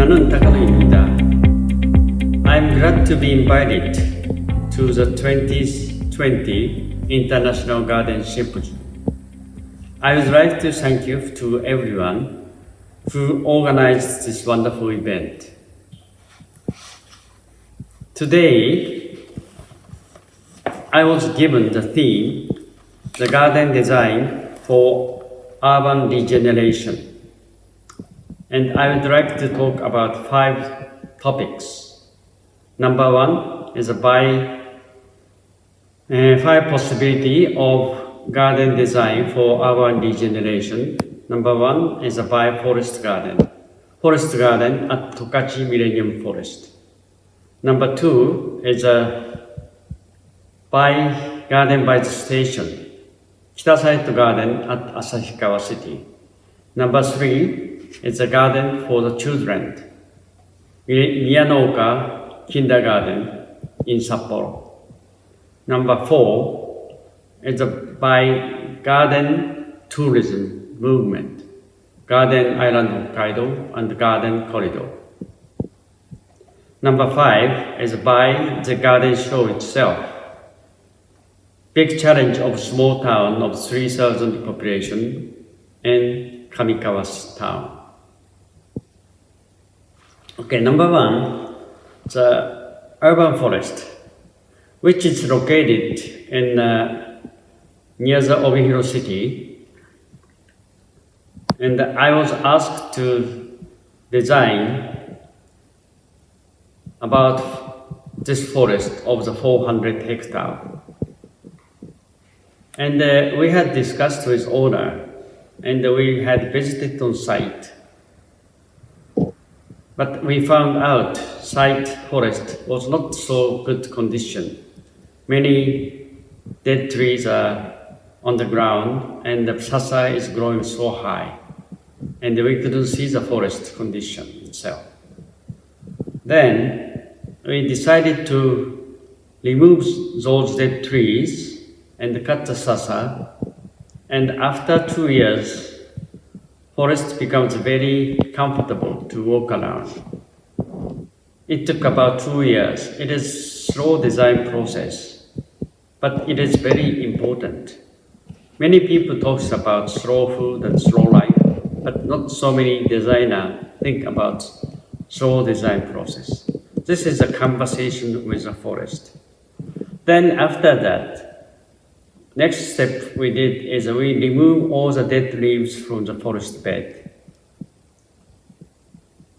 나는 다카노입니다. I'm glad to be invited to the 2020 International Garden Symposium. I would like to thank you to everyone who organized this wonderful event. Today, I was given the theme, the garden design for urban regeneration. And I would like to talk about 5 topics. Number 1 is 5 possibility of garden design for urban regeneration. Number 1 is by forest garden at Tokachi Millennium Forest. Number 2 is by garden by the station, Kitaside Garden at Asahikawa City. Number 3 is a garden for the children, Miyanoka Kindergarten in Sapporo. Number 4 is by garden tourism movement, Garden Island Hokkaido and Garden Corridor. Number 5 is by the garden show itself, big challenge of small town of 3,000 population in Kamikawa town. Okay, number 1, the urban forest, which is located in near the Obihiro city. And I was asked to design about this forest of the 400 hectare. And we had discussed with owner, and we had visited on site. But we found out site forest was not so good condition. Many dead trees are on the ground, and the sasa is growing so high, and we couldn't see the forest condition itself. Then we decided to remove those dead trees and cut the sasa, and after 2 years, forest becomes very comfortable to walk around. It took about 2 years. It is slow design process, but it is very important. Many people talk about slow food and slow life, but not so many designers think about slow design process. This is a conversation with the forest. Then after that, next step we did is we remove all the dead leaves from the forest bed.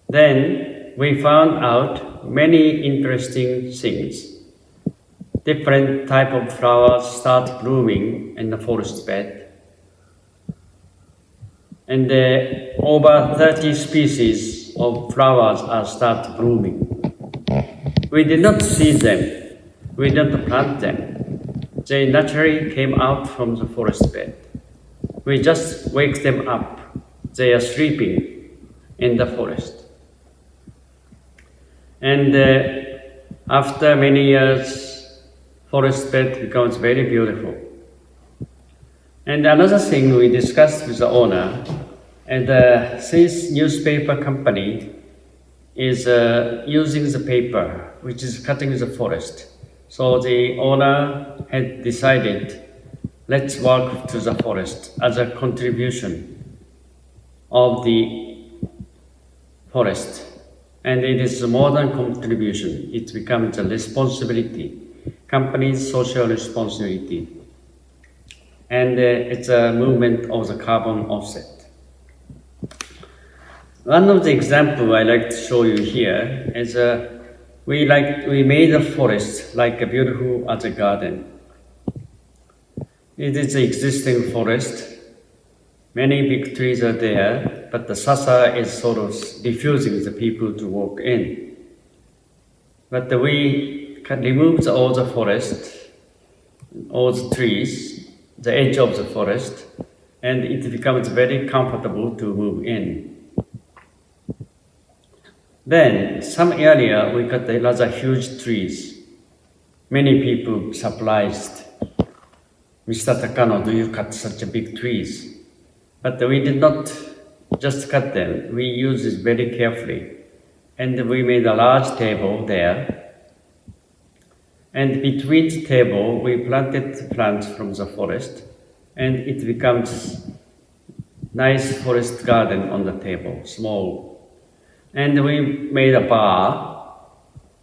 Then we found out many interesting things. Different type of flowers start blooming in the forest bed. And over 30 species of flowers are start blooming. We did not see them. We did not plant them. They naturally came out from the forest bed. We just wake them up. They are sleeping in the forest. And after many years, forest bed becomes very beautiful. And another thing we discussed with the owner, and this newspaper company is using the paper, which is cutting the forest. So the owner had decided, let's work to the forest as a contribution of the forest. And it is more than contribution, it becomes a responsibility, company's social responsibility. And it's a movement of the carbon offset. One of the examples I like to show you here is we made a forest like a beautiful as a garden. It is an existing forest. Many big trees are there, but the sasa is sort of refusing the people to walk in. But we can remove all the forest, all the trees, the edge of the forest, and it becomes very comfortable to move in. Then, some area we cut rather huge trees. Many people surprised. Mr. Takano, do you cut such a big trees? But we did not just cut them. We used it very carefully. and we made a large table there. And between the table, we planted plants from the forest, and it becomes nice forest garden on the table, small. And we made a bar,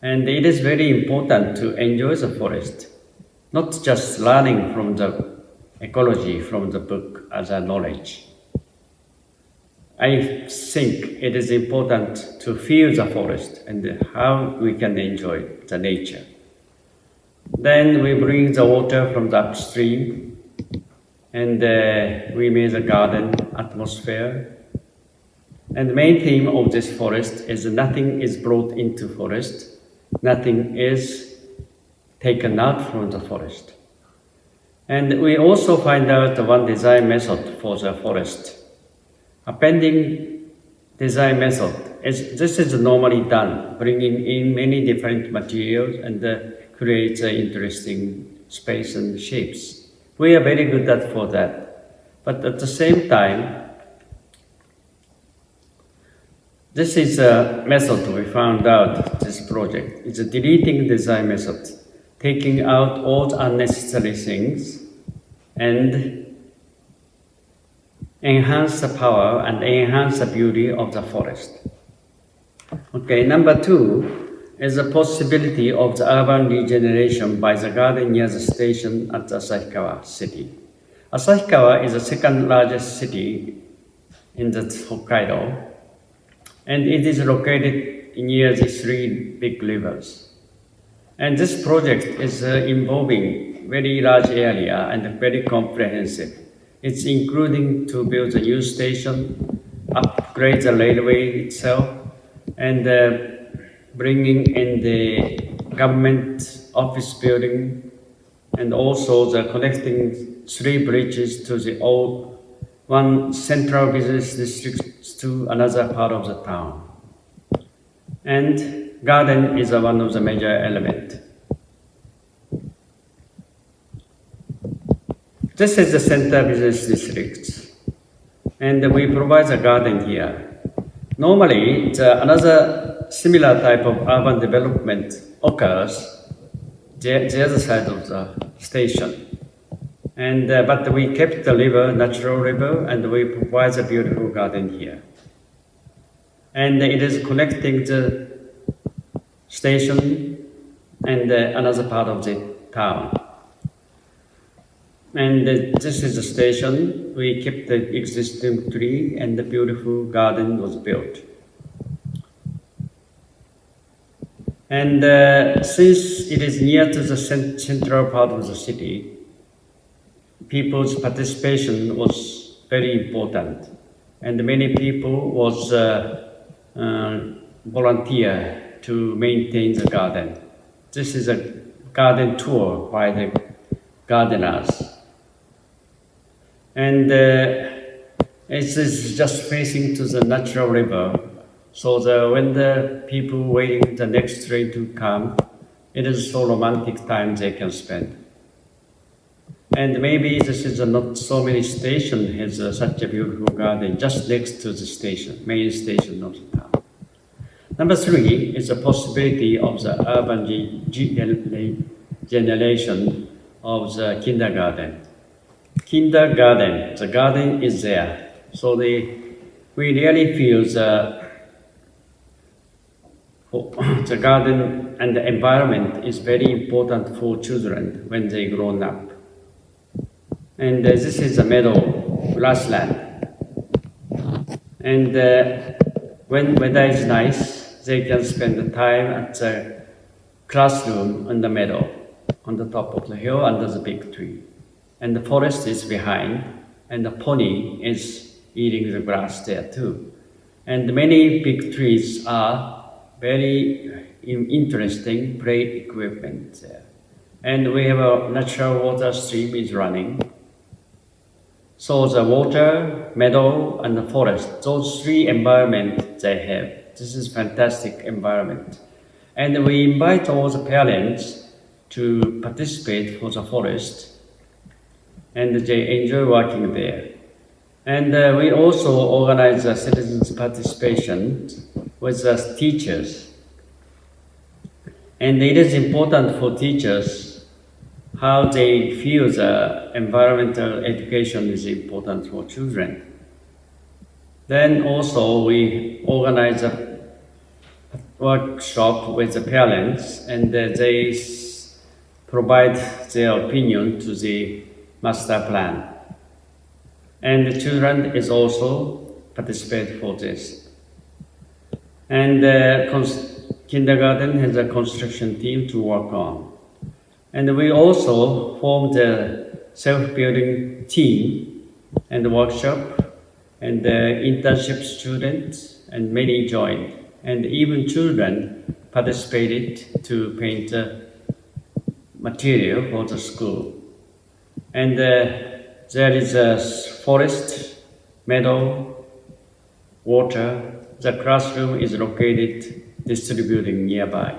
and it is very important to enjoy the forest, not just learning from the ecology from the book as a knowledge. I think it is important to feel the forest and how we can enjoy the nature. Then we bring the water from the upstream, and we made a garden atmosphere. And the main theme of this forest is nothing is brought into forest, nothing is taken out from the forest. And we also find out one design method for the forest. Appending design method. This is normally done, bringing in many different materials and create interesting space and shapes. We are very good at for that. But at the same time, this is a method we found out this project. It's a deleting design method, taking out all the unnecessary things and enhance the power and enhance the beauty of the forest. Okay, number 2 is the possibility of the urban regeneration by the garden near the station at Asahikawa city. Asahikawa is the second largest city in the Hokkaido, and it is located near the 3 big rivers. And this project is involving very large area and very comprehensive. It's including to build a new station, upgrade the railway itself, and bringing in the government office building, and also the connecting 3 bridges to the old one central business district to another part of the town. And garden is one of the major elements. This is the center business district, and we provide a garden here. Normally, another similar type of urban development occurs the other side of the station. And but we kept the river, natural river, and we provide a beautiful garden here. And it is connecting the station and another part of the town. And this is the station. We kept the existing tree, and the beautiful garden was built. And since it is near to the central part of the city, people's participation was very important, and many people was volunteer to maintain the garden. This is a garden tour by the gardeners. And it is just facing to the natural river, so when the people waiting the next train to come, it is so romantic time they can spend. And maybe this is not so many station has such a beautiful garden just next to the station, main station of the town. Number 3 is the possibility of the urban generation of the kindergarten. Kindergarten, the garden is there. So we really feel the garden and the environment is very important for children when they grown up. And this is a meadow, grassland. And when weather is nice, they can spend the time at the classroom on the meadow, on the top of the hill under the big tree. And the forest is behind, and the pony is eating the grass there too. And many big trees are very interesting play equipment there. And we have a natural water stream is running. So the water, meadow, and the forest, those 3 environments they have. This is fantastic environment. And we invite all the parents to participate for the forest, and they enjoy working there. And we also organize citizens' participation with teachers. And it is important for teachers how they feel the environmental education is important for children. Then also we organize a workshop with the parents, and they provide their opinion to the master plan. And the children is also participate for this. And kindergarten has a construction team to work on. And we also formed a self-building team and workshop, and internship students and many joined. And even children participated to paint material for the school. And there is a forest, meadow, water. The classroom is located distributing nearby.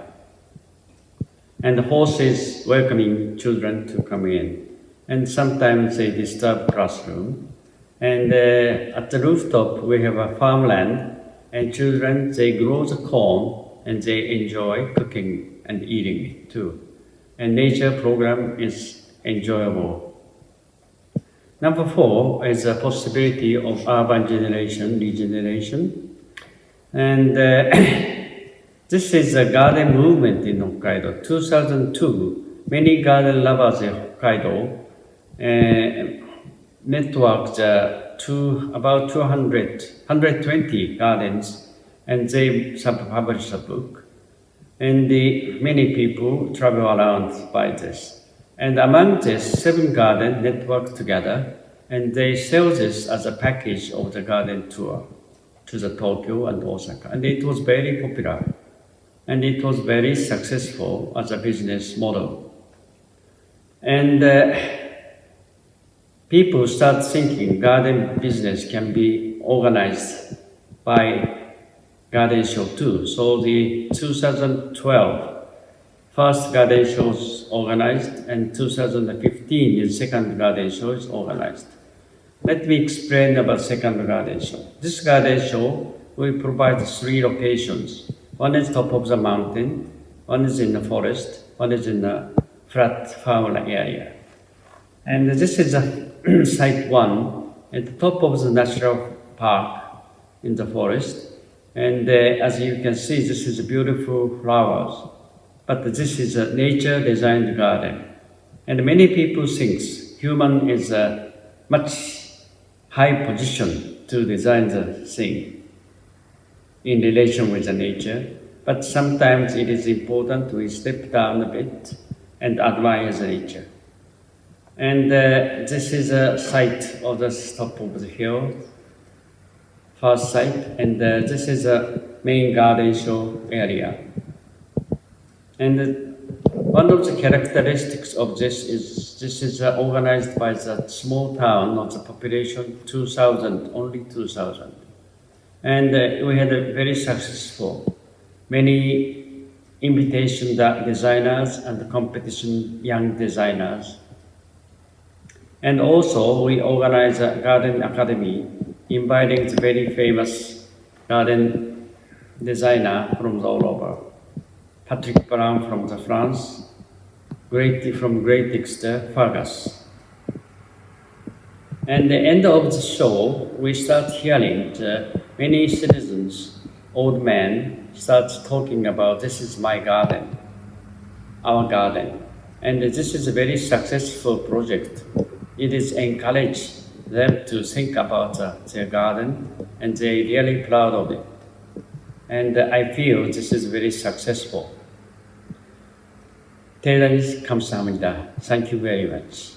And the horses welcoming children to come in. And sometimes they disturb classroom. And at the rooftop we have a farmland, and children, they grow the corn and they enjoy cooking and eating it too. And nature program is enjoyable. Number 4 is the possibility of urban regeneration. And this is a garden movement in Hokkaido. 2002, many garden lovers in Hokkaido networked to about 120 gardens, and they published a book. And many people travel around by this. And among this, 7 gardens network together, and they sell this as a package of the garden tour to the Tokyo and Osaka. And it was very popular, and it was very successful as a business model. And people start thinking garden business can be organized by garden show too. So the 2012 first garden show is organized, and 2015 the second garden show is organized. Let me explain about second garden show. This garden show will provide 3 locations. One is top of the mountain, one is in the forest, one is in the flat farmland area. And this is site 1 at the top of the national park in the forest. And as you can see, this is beautiful flowers. But this is a nature designed garden. And many people think human is a much high position to design the thing in relation with the nature. But sometimes it is important to step down a bit and admire the nature. And this is a site of the top of the hill, first site, and this is a main garden show area. And one of the characteristics of this is organized by the small town of the population 2,000, only 2,000. And we had a very successful, many invitation designers and competition young designers. And also we organize a garden academy, inviting the very famous garden designer from all over. Patrick Brown from France, from Great Exeter, Fergus. And the end of the show, we start hearing many citizens, old men, start talking about this is my garden, our garden. And this is a very successful project. It is encouraged them to think about their garden, and they're really proud of it. And I feel this is very successful. 대단히 감사합니다. Thank you very much.